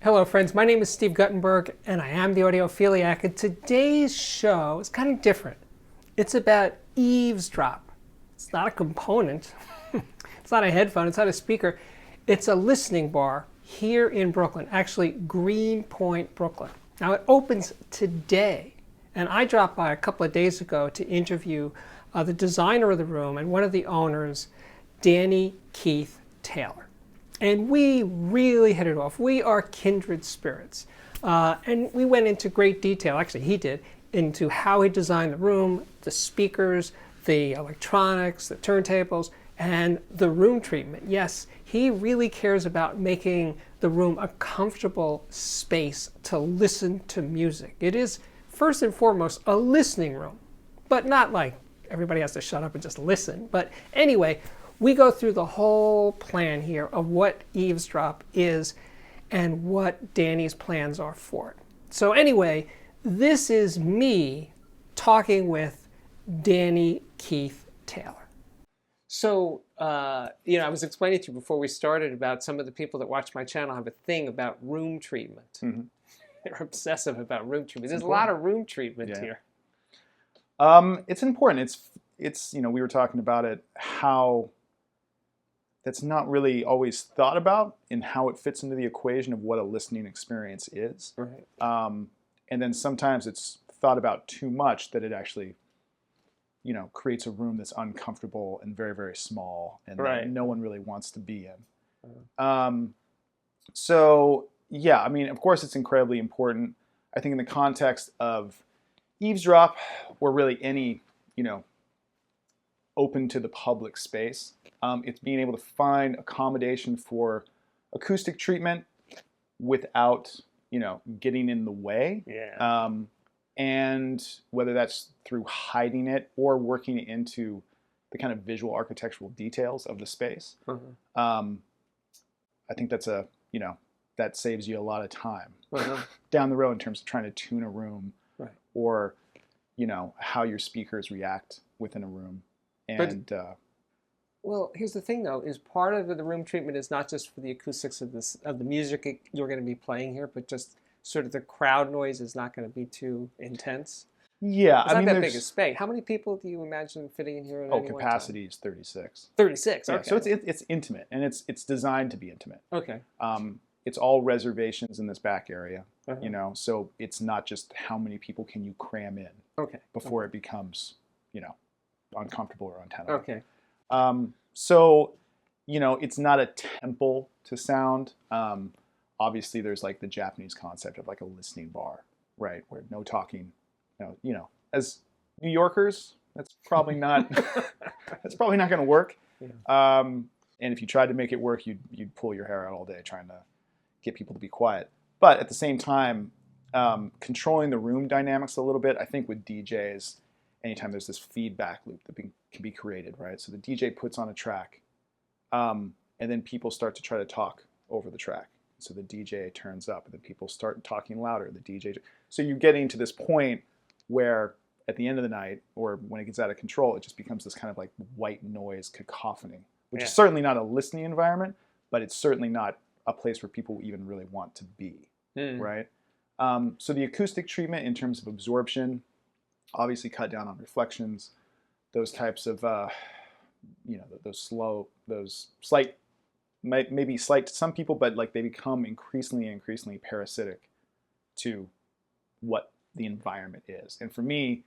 Hello friends, my name is Steve Guttenberg and I am the Audiophiliac, and today's show is kind of different. It's about Eavesdrop. It's not a component, it's not a headphone, it's not a speaker. It's a listening bar here in Brooklyn, actually Greenpoint, Brooklyn. Now it opens today, and I dropped by a couple of days ago to interview the designer of the room and one of the owners, Danny Keith Taylor. And we really hit it off. We are kindred spirits. And we went into great detail, actually he did, into how he designed the room, the speakers, the electronics, the turntables, and the room treatment. Yes, he really cares about making the room a comfortable space to listen to music. It is, first and foremost, a listening room, but not like everybody has to shut up and just listen. But anyway, we go through the whole plan here of what Eavesdrop is and what Danny's plans are for it. So anyway, this is me talking with Danny Keith Taylor. So, I was explaining to you before we started about some of the people that watch my channel have a thing about room treatment. Mm-hmm. They're obsessive about room treatment. There's a lot of room treatment here. It's important. It's we were talking about it, how that's not really always thought about in how it fits into the equation of what a listening experience is. Right. And then sometimes it's thought about too much that it actually, creates a room that's uncomfortable and very, very small and that no one really wants to be in. So, yeah, I mean, of course it's incredibly important. I think in the context of Eavesdrop, or really any, open to the public space, it's being able to find accommodation for acoustic treatment without, getting in the way. Yeah. And whether that's through hiding it or working into the kind of visual architectural details of the space. Mm-hmm. I think that's that saves you a lot of time down the road in terms of trying to tune a room, or, how your speakers react within a room. And well, here's the thing though, is part of the room treatment is not just for the acoustics of the music you're going to be playing here, but just sort of the crowd noise is not going to be too intense. Yeah, it's not that big a space. How many people do you imagine fitting in here at any one time? Capacity is 36. 36, okay. Yeah, so it's intimate, and it's designed to be intimate. Okay. It's all reservations in this back area, so it's not just how many people can you cram in before it becomes, uncomfortable or untenable. Okay. So, it's not a temple to sound. Obviously, there's like the Japanese concept of like a listening bar, right? Where no talking, as New Yorkers, that's probably not going to work. Yeah. And if you tried to make it work, you'd pull your hair out all day trying to get people to be quiet. But at the same time, controlling the room dynamics a little bit, I think with DJs, anytime there's this feedback loop that can be created, right? So the DJ puts on a track, and then people start to try to talk over the track. So the DJ turns up, and then people start talking louder. The DJ, so you're getting to this point where at the end of the night, or when it gets out of control, it just becomes this kind of like white noise cacophony, which is certainly not a listening environment, but it's certainly not a place where people even really want to be, right? So the acoustic treatment in terms of absorption, obviously cut down on reflections, those types of, those slight, maybe slight to some people, but like they become increasingly parasitic to what the environment is. And for me,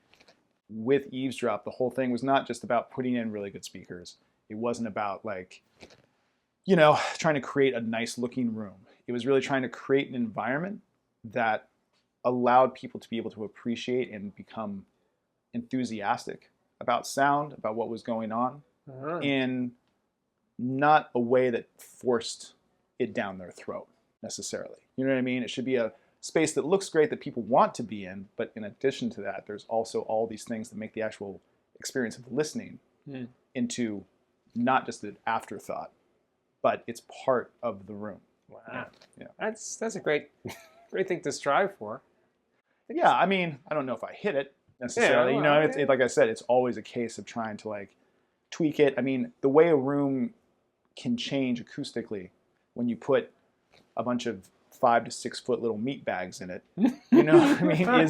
with Eavesdrop, the whole thing was not just about putting in really good speakers. It wasn't about like, trying to create a nice looking room. It was really trying to create an environment that allowed people to be able to appreciate and become enthusiastic about sound, about what was going on, in not a way that forced it down their throat necessarily. You know what I mean? It should be a space that looks great, that people want to be in, but in addition to that, there's also all these things that make the actual experience of listening into not just an afterthought, but it's part of the room. Wow. Yeah. That's a great thing to strive for. Yeah, I mean, I don't know if I hit it necessarily. It's like I said, it's always a case of trying to like tweak it. I mean, the way a room can change acoustically when you put a bunch of 5 to 6 foot little meat bags in it, you know what I mean,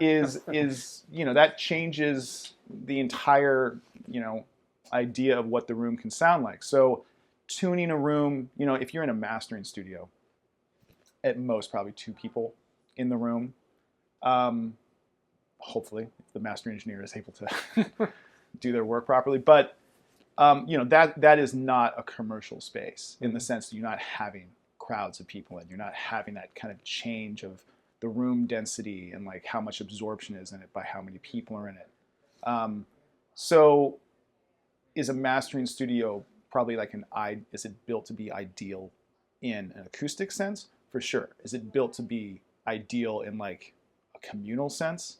is you know, that changes the entire, you know, idea of what the room can sound like. So tuning a room, you know, if you're in a mastering studio, at most probably 2 people in the room. Hopefully the master engineer is able to do their work properly. But you know, that is not a commercial space in the sense that you're not having crowds of people in. You're not having that kind of change of the room density and like how much absorption is in it by how many people are in it. So is a mastering studio probably like is it built to be ideal in an acoustic sense? For sure. Is it built to be ideal in like a communal sense?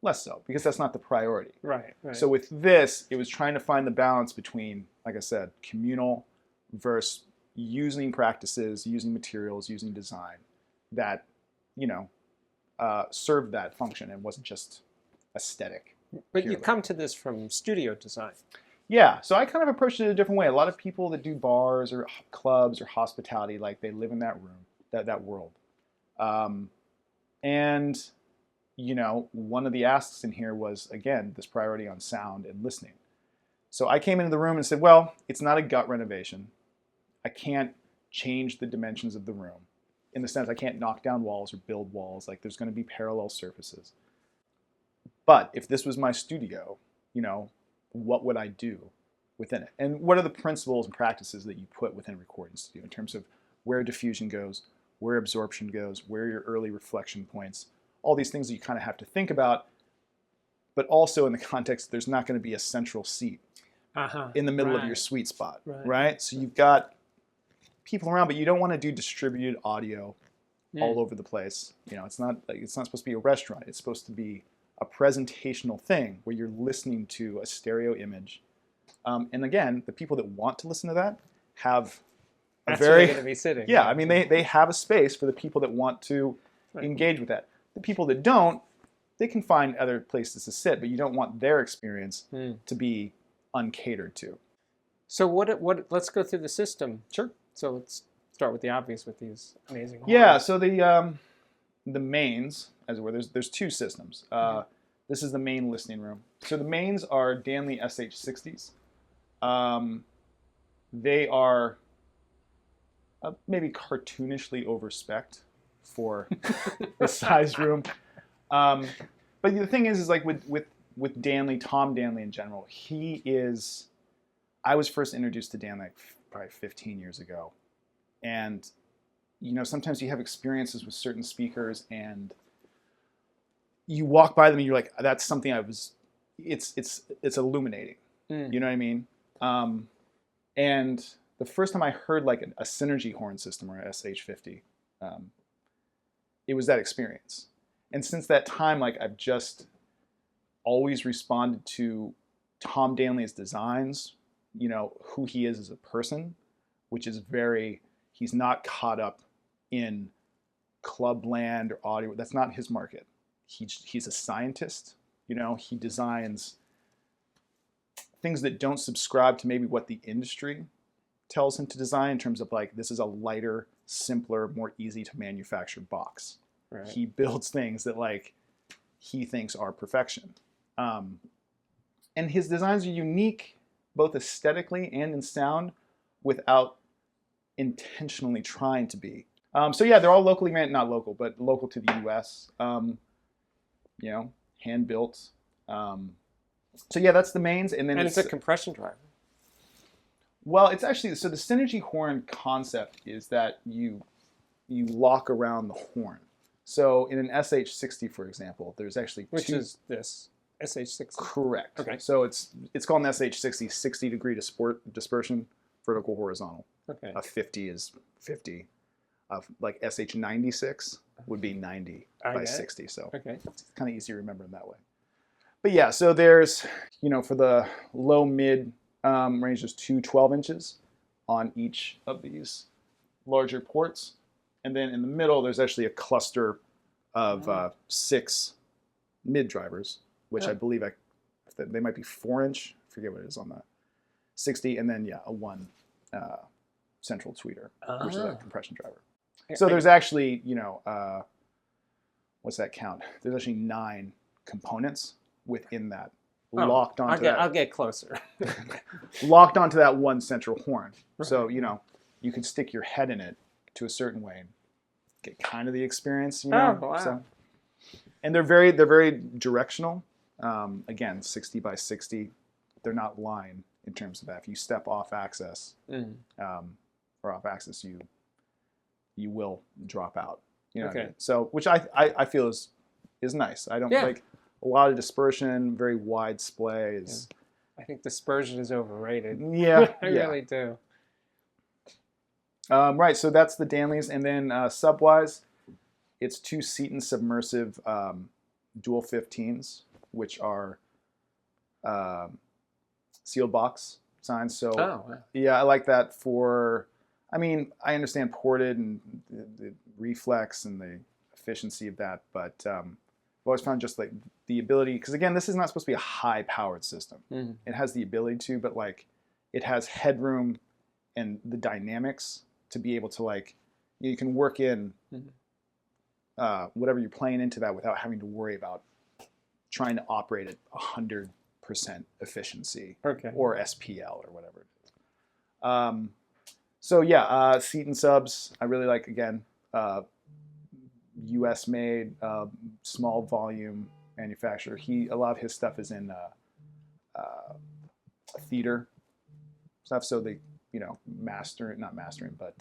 Less so, because that's not the priority. Right. So with this, it was trying to find the balance between, like I said, communal versus using practices, using materials, using design that, you know, served that function and wasn't just aesthetic. But you come to this from studio design. Yeah, so I kind of approached it a different way. A lot of people that do bars or clubs or hospitality, like they live in that room, that world. And, you know, one of the asks in here was, again, this priority on sound and listening. So I came into the room and said, well, it's not a gut renovation. I can't change the dimensions of the room. In the sense, I can't knock down walls or build walls. Like, there's going to be parallel surfaces. But if this was my studio, you know, what would I do within it? And what are the principles and practices that you put within a recording studio in terms of where diffusion goes, where absorption goes, where your early reflection points, all these things that you kind of have to think about, but also in the context, there's not going to be a central seat in the middle of your sweet spot, right? So you've got people around, but you don't want to do distributed audio all over the place. You know, it's not supposed to be a restaurant. It's supposed to be a presentational thing where you're listening to a stereo image. And again, the people that want to listen to that have That's where they're going to be sitting. Yeah, I mean, they have a space for the people that want to engage with that. The people that don't, they can find other places to sit, but you don't want their experience to be uncatered to. So let's go through the system. Sure. So let's start with the obvious with these amazing horns. Yeah, so the mains, as it were, there's 2 systems. This is the main listening room. So the mains are Danley SH60s. They are maybe cartoonishly overspec'd for the size room. But the thing is like with Danley, Tom Danley in general, I was first introduced to Danley probably 15 years ago. And, you know, sometimes you have experiences with certain speakers and you walk by them and you're like, that's something it's illuminating. You know what I mean? And the first time I heard like a Synergy horn system or a SH50, it was that experience. And since that time, like I've just always responded to Tom Danley's designs, you know, who he is as a person, which is he's not caught up in club land or audio. That's not his market. He's a scientist, you know, he designs things that don't subscribe to maybe what the industry tells him to design in terms of like, this is a lighter, simpler, more easy to manufacture box. Right. He builds things that like he thinks are perfection. And his designs are unique, both aesthetically and in sound, without intentionally trying to be. So yeah, they're all locally made, not local, but local to the US. You know, hand built. So yeah, that's the mains, and then it's a compression driver. Well, it's actually, so the Synergy horn concept is that you lock around the horn. So in an SH60, for example, there's actually Which is this SH60. Correct. Okay. So it's called an SH60, 60 degree dispersion, vertical horizontal. Okay. A 50 is 50. Like SH96 would be 90 by 60. So it's kind of easy to remember in that way. But yeah, so there's, you know, for the low mid range, there's 2 12 inches on each of these larger ports. And then in the middle, there's actually a cluster of 6 mid drivers, which I believe they might be 4-inch. I forget what it is on that. 60, and then a 1 central tweeter, which is a compression driver. So there's actually, what's that count? There's actually 9 components within that, locked onto that. I'll get closer. Locked onto that one central horn. So, you can stick your head in it to a certain way and get kind of the experience, Oh, wow. So, and they're very directional. Again, 60 by 60. They're not line in terms of that. If you step off axis, or off axis, you will drop out. Okay. So, which I feel is nice. I don't like a lot of dispersion, very wide splays. I think dispersion is overrated. Yeah, I really do. Right, so that's the Danleys, and then subwise, it's 2 Seton submersive dual 15s, which are sealed box signs. So yeah, I like that for. I mean, I understand ported and the reflex and the efficiency of that, but I've always found just like the ability, because again, this is not supposed to be a high-powered system. It has the ability to, but like it has headroom and the dynamics to be able to like, you can work in whatever you're playing into that without having to worry about trying to operate at 100% efficiency or SPL or whatever it is. So yeah, Seton subs, I really like, again, U.S. made, small volume manufacturer. A lot of his stuff is in theater stuff, so they, not mastering, but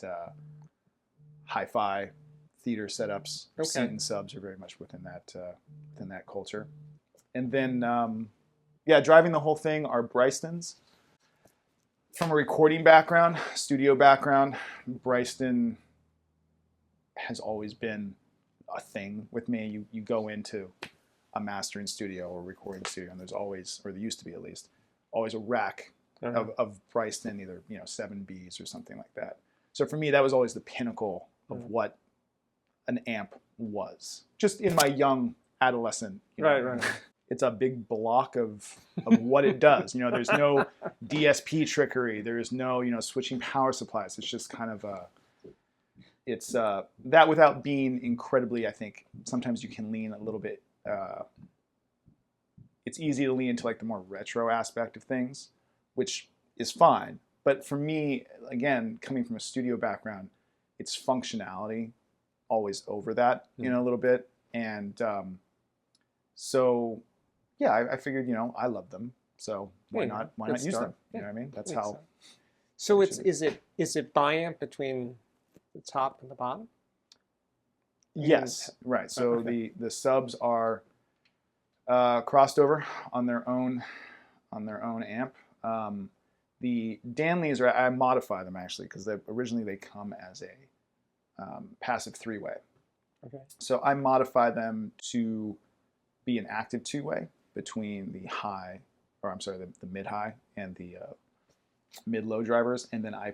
hi-fi theater setups. Seton subs are very much within that culture. And then, driving the whole thing are Brystons. From a recording background, studio background, Bryston has always been a thing with me. You go into a mastering studio or recording studio, and there's always, or there used to be at least, always a rack of Bryston, either 7Bs or something like that. So for me, that was always the pinnacle of what an amp was. Just in my young adolescent, right. It's a big block of what it does. There's no DSP trickery. There's no switching power supplies. It's just kind of it's that without being incredibly. I think sometimes you can lean a little bit. It's easy to lean into like the more retro aspect of things, which is fine. But for me, again, coming from a studio background, it's functionality always over that, a little bit. And so, yeah, I figured, I love them. So why not use them? You know what I mean? That's how. So is it biamp between the top and the bottom? Yes, right. So the subs are crossed over on their own amp. The Danleys I modify them actually, because originally they come as a passive 3-way. So I modify them to be an active 2-way between the mid-high and the mid-low drivers, and then I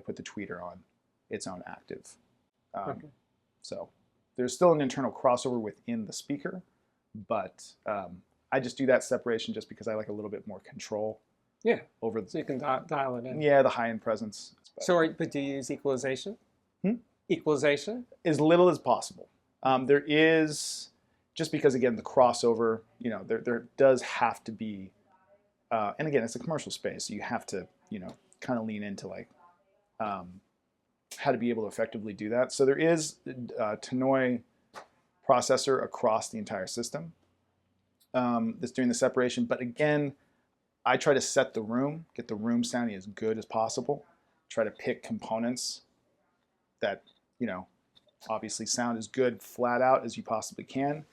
put the tweeter on its own active. So there's still an internal crossover within the speaker, but I just do that separation just because I like a little bit more control. Yeah. So you can dial it in. Yeah, the high-end presence. But do you use equalization? Equalization? As little as possible. There is, just because again the crossover, there does have to be, and again it's a commercial space, so you have to kind of lean into like how to be able to effectively do that. So there is a Tannoy processor across the entire system that's doing the separation, but again, I try to set the room, get the room sounding as good as possible, try to pick components that obviously sound as good flat out as you possibly can,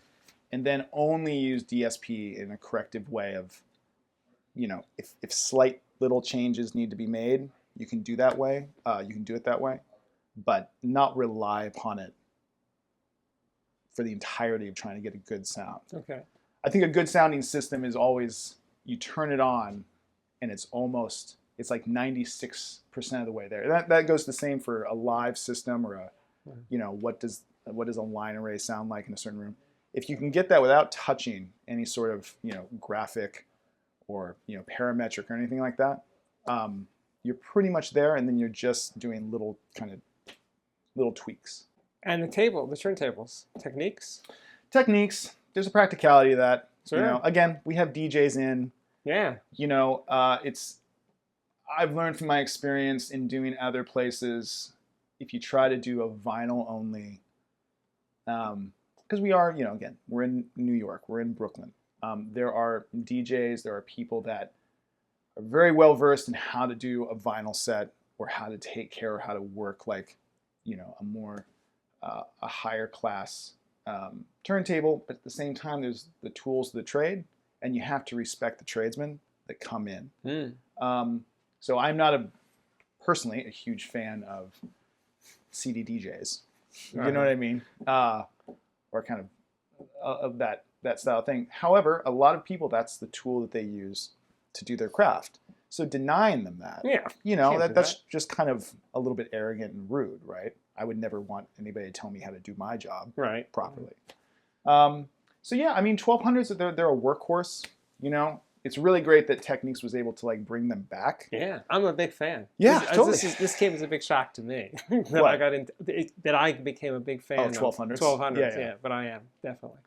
and then only use DSP in a corrective way of, if slight little changes need to be made, you can do that way. You can do it that way, but not rely upon it for the entirety of trying to get a good sound. Okay. I think a good sounding system is always, you turn it on and it's like 96% of the way there. That goes the same for a live system or what does a line array sound like in a certain room. If you can get that without touching any sort of graphic or parametric or anything like that, you're pretty much there, and then you're just doing little little tweaks. And the turntables, techniques. There's a practicality to that. Sure. You know, again, we have DJs in. Yeah. You know, I've learned from my experience in doing other places, if you try to do a vinyl only, because we are, you know, again, we're in New York, we're in Brooklyn. There are DJs, there are people that are very well versed in how to do a vinyl set or how to take care or how to work like, you know, a more, a higher class turntable. But at the same time, there's the tools of the trade, and you have to respect the tradesmen that come in. So I'm not personally a huge fan of CD DJs. You know what I mean? Or kind of that style thing. However, a lot of people, that's the tool that they use to do their craft. So denying them that, you know, that's just kind of a little bit arrogant and rude, right? I would never want anybody to tell me how to do my job properly. So yeah, I mean, 1200s, they're a workhorse, you know. It's really great that Technics was able to like bring them back. Yeah, I'm a big fan. Yeah, totally. This came as a big shock to me that I became a big fan. Oh, 1200s. 1200s, yeah, but I am definitely.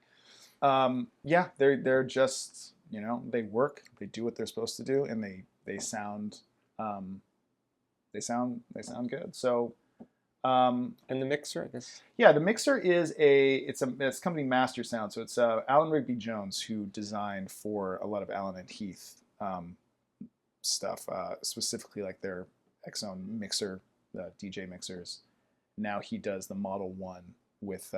Yeah, they're just, you know, they work, they do what they're supposed to do, and they sound good. So. And the mixer, I guess. Yeah, the mixer is it's company Master Sound. So it's Alan Rigby Jones who designed for a lot of Alan and Heath stuff, specifically like their X-Zone mixer, DJ mixers. Now he does the Model 1 with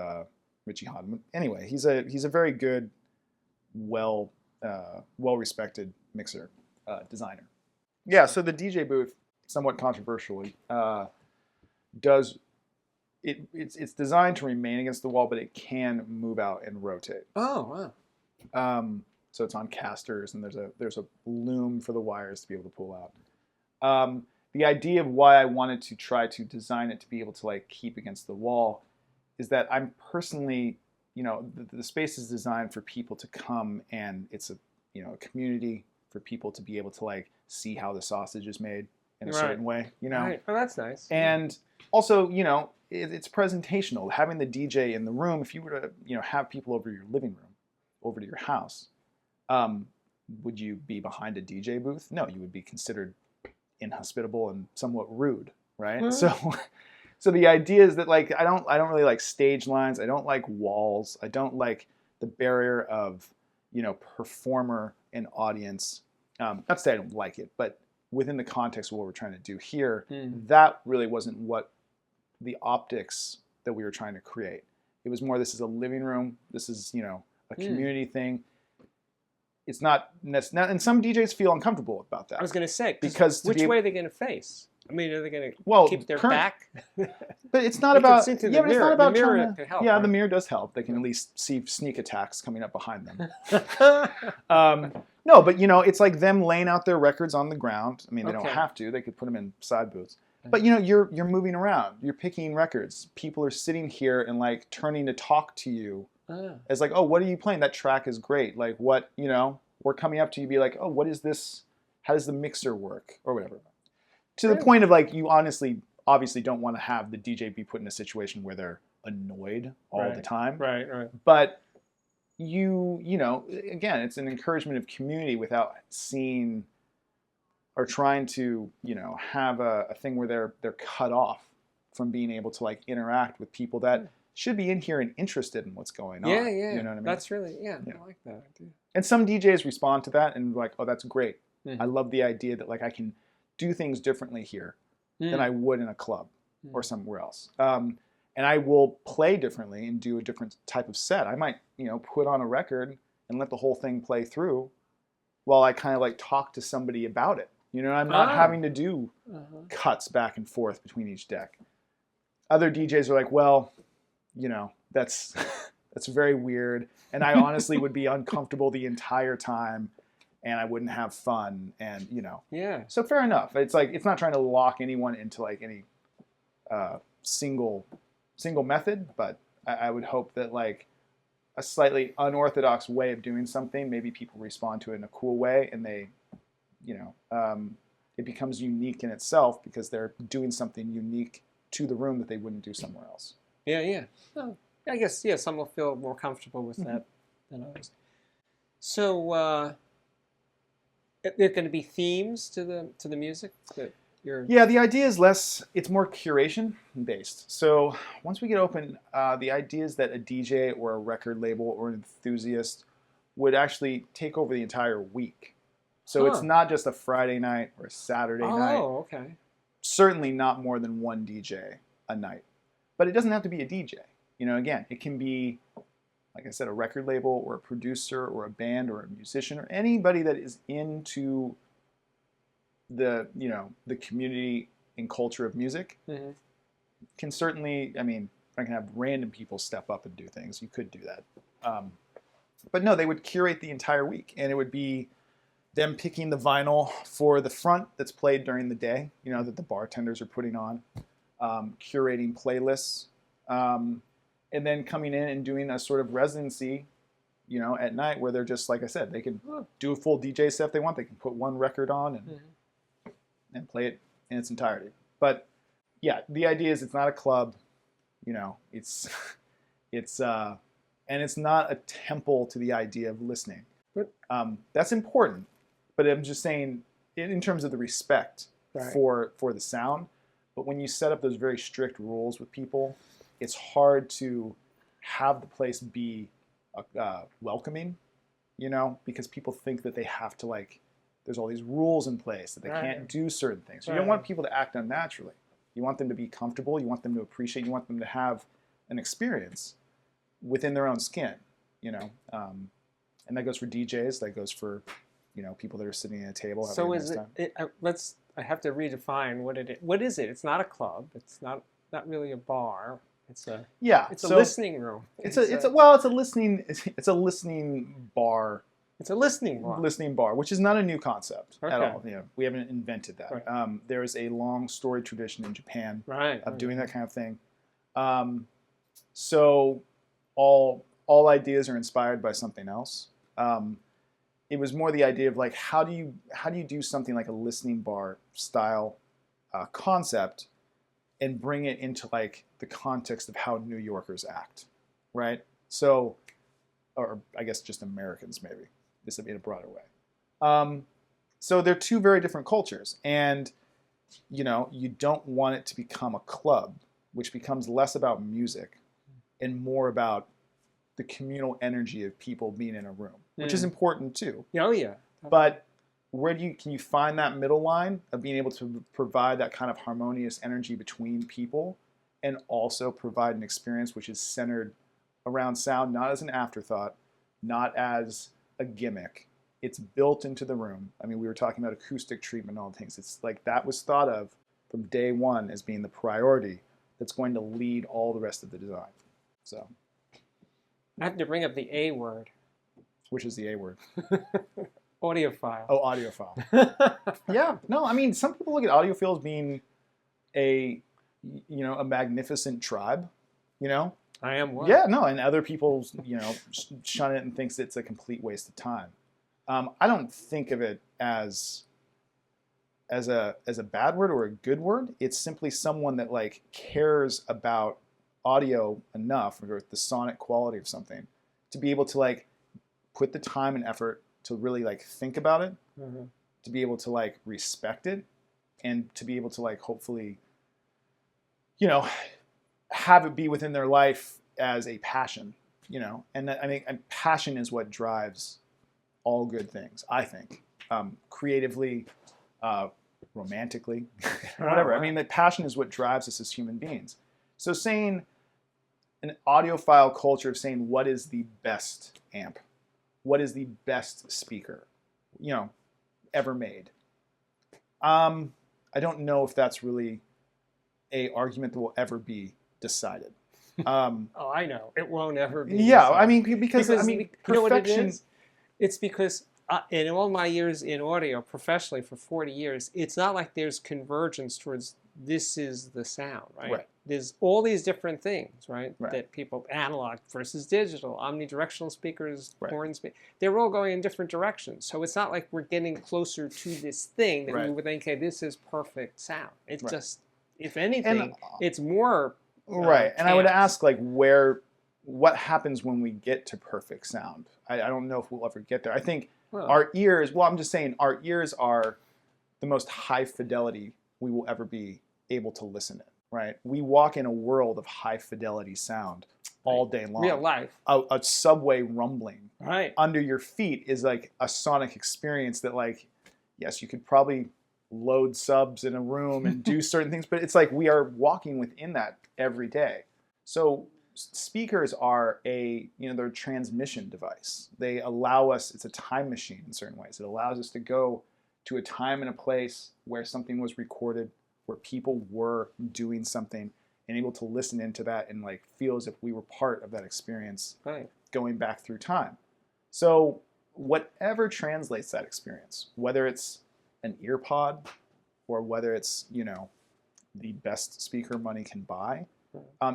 Richie Hodman. Anyway, he's a very good, well respected mixer designer. Yeah, so the DJ booth, somewhat controversially, it's designed to remain against the wall, but it can move out and rotate. Oh, wow. So it's on casters, and there's a loom for the wires to be able to pull out. The idea of why I wanted to try to design it to be able to like keep against the wall is that I'm personally, you know, the space is designed for people to come, and it's a community for people to be able to like see how the sausage is made in a certain way, you know. Right. Oh, that's nice. And also, you know, it's presentational. Having the DJ in the room, if you were to, you know, have people over your living room, over to your house, would you be behind a DJ booth? No, you would be considered inhospitable and somewhat rude, right? Mm-hmm. So the idea is that like I don't really like stage lines. I don't like walls. I don't like the barrier of, you know, performer and audience. Not to say I don't like it, but within the context of what we're trying to do here, that really wasn't what the optics that we were trying to create. It was more, this is a living room. This is, you know, a community thing. It's not, and some DJs feel uncomfortable about that. I was going to say, because which way are they going to face? I mean, are they going to keep their back? But it's not about, but it's not about the mirror can help, yeah, right? The mirror does help. They can at least see sneak attacks coming up behind them. No, but you know, it's like them laying out their records on the ground. I mean, they don't have to. They could put them in side booths. But you know, you're moving around. You're picking records. People are sitting here and like turning to talk to you as like, oh, what are you playing? That track is great. Like what, you know, or coming up to you, be like, oh, what is this? How does the mixer work, or whatever. To the point of like, you obviously don't want to have the DJ be put in a situation where they're annoyed all the time. Right. But you know, again, it's an encouragement of community without seeing or trying to, you know, have a thing where they're cut off from being able to like interact with people that should be in here and interested in what's going on. Yeah. You know what I mean? That's really, I like that idea. And some DJs respond to that and like, oh, that's great. I love the idea that like I can do things differently here than I would in a club or somewhere else. And I will play differently and do a different type of set. I might, you know, put on a record and let the whole thing play through while I kind of like talk to somebody about it. You know, I'm not having to do cuts back and forth between each deck. Other DJs are like, well, you know, that's very weird. And I honestly would be uncomfortable the entire time, and I wouldn't have fun, and you know. Yeah. So fair enough. It's like, it's not trying to lock anyone into like any single method, but I would hope that like a slightly unorthodox way of doing something, maybe people respond to it in a cool way, and they, you know, it becomes unique in itself because they're doing something unique to the room that they wouldn't do somewhere else. Yeah, yeah. Well, I guess, yeah, some will feel more comfortable with that than others. So, are there going to be themes to the music that you're... Yeah, the idea is it's more curation based. So once we get open, the idea is that a DJ or a record label or an enthusiast would actually take over the entire week. So it's not just a Friday night or a Saturday night. Oh, okay. Certainly not more than one DJ a night. But it doesn't have to be a DJ. Again, it can be, like I said, a record label or a producer or a band or a musician or anybody that is into the community and culture of music can certainly, I can have random people step up and do things. You could do that. But no, they would curate the entire week, and it would be them picking the vinyl for the front that's played during the day, that the bartenders are putting on, curating playlists, and then coming in and doing a sort of residency, at night where they're just, like I said, they can do a full DJ set if they want. They can put one record on and play it in its entirety. But yeah, the idea is it's not a club, it's and it's not a temple to the idea of listening. But that's important. But I'm just saying, in terms of the respect for the sound. But when you set up those very strict rules with people, it's hard to have the place be welcoming, because people think that they have to, there's all these rules in place that they can't do certain things. So you don't want people to act unnaturally. You want them to be comfortable. You want them to appreciate. You want them to have an experience within their own skin, and that goes for DJs. That goes for, people that are sitting at a table having a nice time. I have to redefine what it is. What is it? It's not a club. It's not really a bar. It's a listening room. It's a listening bar. It's a listening bar. Listening bar, which is not a new concept at all. We haven't invented that. Right. There is a long storied tradition in Japan of doing that kind of thing. So all ideas are inspired by something else. It was more the idea of how do you do something like a listening bar style concept and bring it into the context of how New Yorkers act, right? So, or I guess just Americans maybe, this in a broader way. So they're two very different cultures, and you don't want it to become a club, which becomes less about music and more about the communal energy of people being in a room, which is important too. Oh yeah. But can you find that middle line of being able to provide that kind of harmonious energy between people and also provide an experience which is centered around sound, not as an afterthought, not as a gimmick. It's built into the room. We were talking about acoustic treatment and all the things. It's that was thought of from day one as being the priority that's going to lead all the rest of the design. So I have to bring up the A word. Which is the A word? Audiophile. Oh, audiophile. Yeah. No, some people look at audiophile as being a magnificent tribe, I am one. Yeah, no, and other people, shun it and thinks it's a complete waste of time. I don't think of it as a bad word or a good word. It's simply someone that cares about audio enough, or the sonic quality of something, to be able to put the time and effort to really think about it, to be able to respect it, and to be able to hopefully have it be within their life as a passion, and I think passion is what drives all good things, I think, creatively, romantically, whatever. The passion is what drives us as human beings. So saying an audiophile culture of saying what is the best amp, what is the best speaker, ever made. I don't know if that's really a argument that will ever be decided. Oh, I know. It won't ever be. Yeah, decided. because you know what it perfection. is? It's because in all my years in audio, professionally for 40 years, it's not like there's convergence towards this is the sound, right? There's all these different things, right? That people, analog versus digital, omnidirectional speakers, horn speakers, they're all going in different directions. So it's not like we're getting closer to this thing that we would think, okay, this is perfect sound. It's just If anything, it's more right. And I would chaos. ask, like, what happens when we get to perfect sound? I don't know if we'll ever get there. I think our ears, well, I'm just saying, our ears are the most high fidelity we will ever be able to listen in, right? We walk in a world of high fidelity sound all day long. Real life. A subway rumbling Right. under your feet is like a sonic experience that, like, yes, you could probably load subs in a room and do certain things, but it's like we are walking within that every day. So speakers are they're a transmission device. They allow us, it's a time machine in certain ways. It allows us to go to a time and a place where something was recorded, where people were doing something, and able to listen into that and like feel as if we were part of that experience going back through time. So whatever translates that experience, whether it's an ear pod or whether it's, the best speaker money can buy,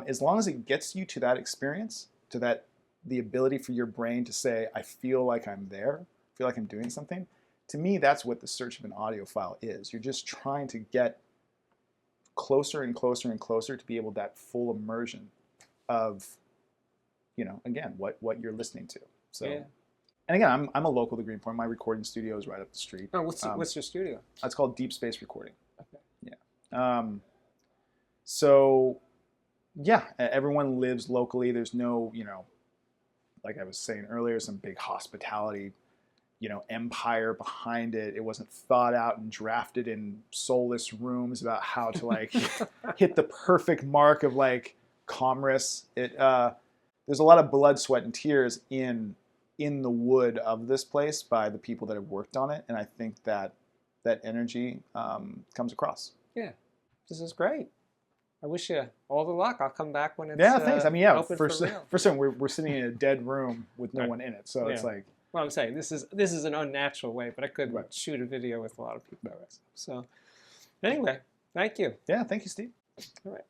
as long as it gets you to that experience, to that, the ability for your brain to say, I feel like I'm there, I feel like I'm doing something, to me, that's what the search of an audiophile is. You're just trying to get closer and closer and closer to be able that full immersion of, again, what you're listening to. So, and again, I'm a local to Greenpoint. My recording studio is right up the street. Oh, what's your studio? It's called Deep Space Recording. Okay. Yeah. So, yeah, everyone lives locally. There's no, like I was saying earlier, some big hospitality, empire behind it. It wasn't thought out and drafted in soulless rooms about how to like hit the perfect mark of like commerce. There's a lot of blood, sweat, and tears in the wood of this place by the people that have worked on it, and I think that energy comes across. Yeah, this is great. I wish you all the luck. I'll come back when it's thanks. I mean, open for certain, we're sitting in a dead room with no one in it, so it's like. Well, I'm saying this is an unnatural way, but I could shoot a video with a lot of people. So, anyway, thank you. Yeah, thank you, Steve. All right.